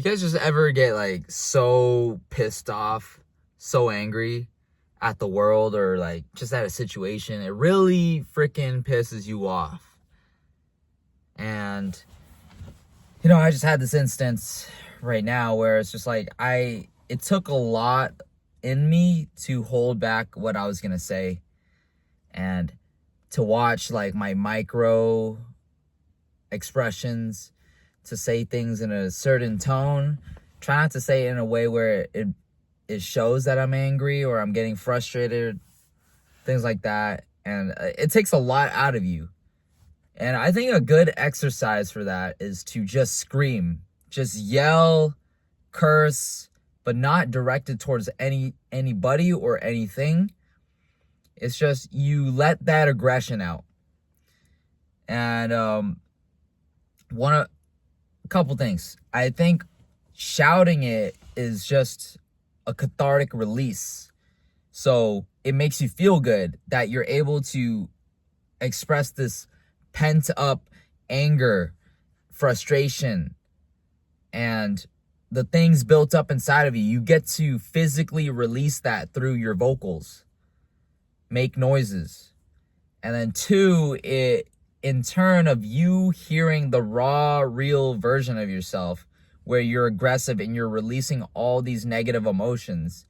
guys just ever get like so pissed off, so angry at the world or like just at a situation? It really freaking pisses you off. And I just had this instance right now where it's just like it took a lot in me to hold back what I was gonna say and to watch like my micro expressions, to say things in a certain tone. Try not to say it in a way where it shows that I'm angry or I'm getting frustrated, things like that. And it takes a lot out of you. And I think a good exercise for that is to just scream, just yell, curse, but not directed towards anybody or anything. It's just you let that aggression out. And a couple things. I think shouting it is just a cathartic release. So it makes you feel good that you're able to express this pent up anger, frustration, and the things built up inside of you. You get to physically release that through your vocals, make noises. And then two, it in turn of you hearing the raw, real version of yourself where you're aggressive and you're releasing all these negative emotions.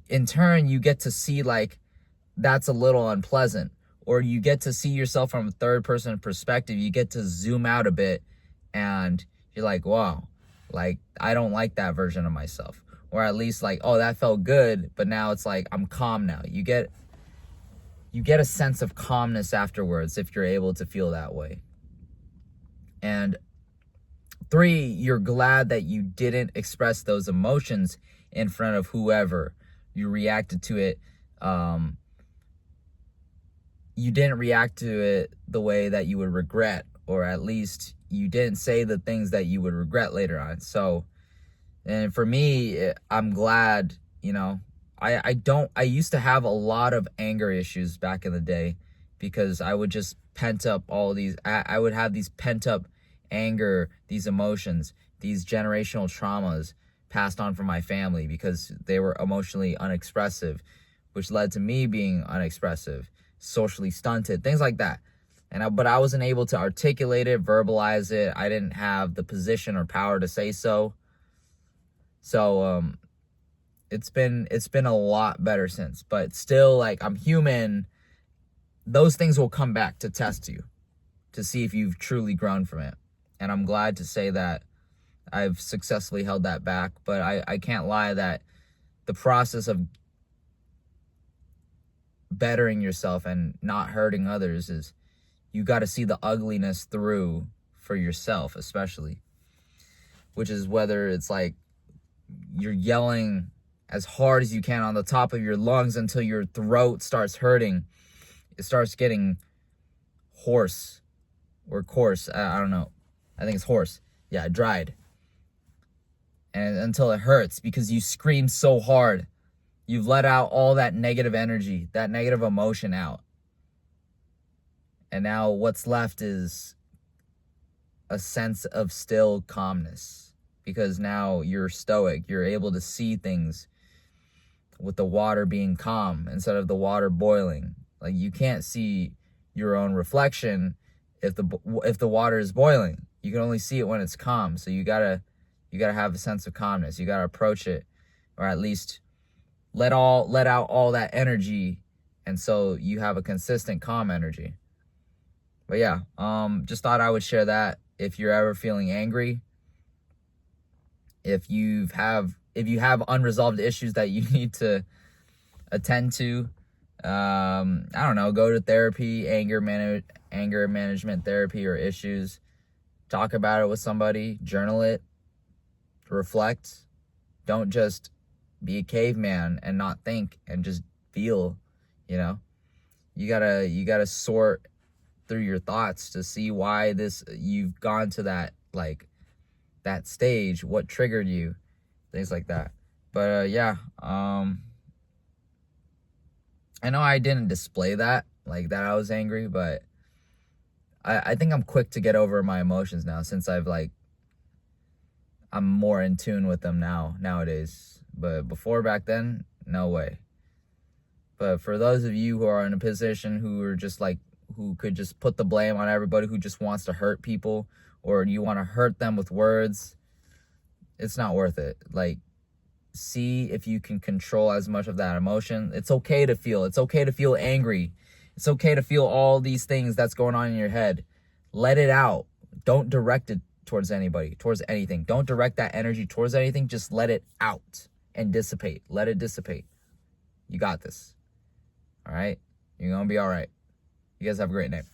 In turn, you get to see like that's a little unpleasant, or you get to see yourself from a third person perspective. You get to zoom out a bit and you're like, wow, like I don't like that version of myself. Or at least like, oh, that felt good, but now it's like I'm calm now. You get a sense of calmness afterwards if you're able to feel that way. And three, you're glad that you didn't express those emotions in front of whoever. You reacted to it. You didn't react to it the way that you would regret, or at least you didn't say the things that you would regret later on. So, and for me, I'm glad, I used to have a lot of anger issues back in the day because I would just pent up I would have these pent up anger, these emotions, these generational traumas passed on from my family because they were emotionally unexpressive, which led to me being unexpressive, socially stunted, things like that. But I wasn't able to articulate it, verbalize it. I didn't have the position or power to say so. So, it's been a lot better since, but still, like, I'm human. Those things will come back to test you, to see if you've truly grown from it. And I'm glad to say that I've successfully held that back, but I can't lie that the process of bettering yourself and not hurting others is you got to see the ugliness through for yourself, especially, which is whether it's like you're yelling as hard as you can on the top of your lungs until your throat starts hurting. It starts getting hoarse or coarse. I don't know. I think it's hoarse. Yeah, dried. And until it hurts because you scream so hard. You've let out all that negative energy, that negative emotion out. And now what's left is a sense of still calmness because now you're stoic. You're able to see things with the water being calm instead of the water boiling. Like you can't see your own reflection if the water is boiling. You can only see it when it's calm. So you gotta have a sense of calmness. You gotta approach it, or at least let out all that energy, and so you have a consistent calm energy. But yeah, just thought I would share that. If you're ever feeling angry, if you have unresolved issues that you need to attend to, I don't know, go to therapy, anger management therapy or issues. Talk about it with somebody, journal it, reflect. Don't just be a caveman and not think and just feel, You gotta sort through your thoughts to see why you've gone to that stage, what triggered you, things like that. But yeah, I know I didn't display that I was angry, but I think I'm quick to get over my emotions now since I've I'm more in tune with them nowadays. But before, back then, no way. But for those of you who are in a position who are just like, who could just put the blame on everybody, who just wants to hurt people, or you want to hurt them with words, it's not worth it. Like, see if you can control as much of that emotion. It's okay to feel. It's okay to feel angry. It's okay to feel all these things that's going on in your head. Let it out. Don't direct it towards anybody, towards anything. Don't direct that energy towards anything. Just let it out and dissipate. Let it dissipate. You got this. All right? You're going to be all right. You guys have a great night.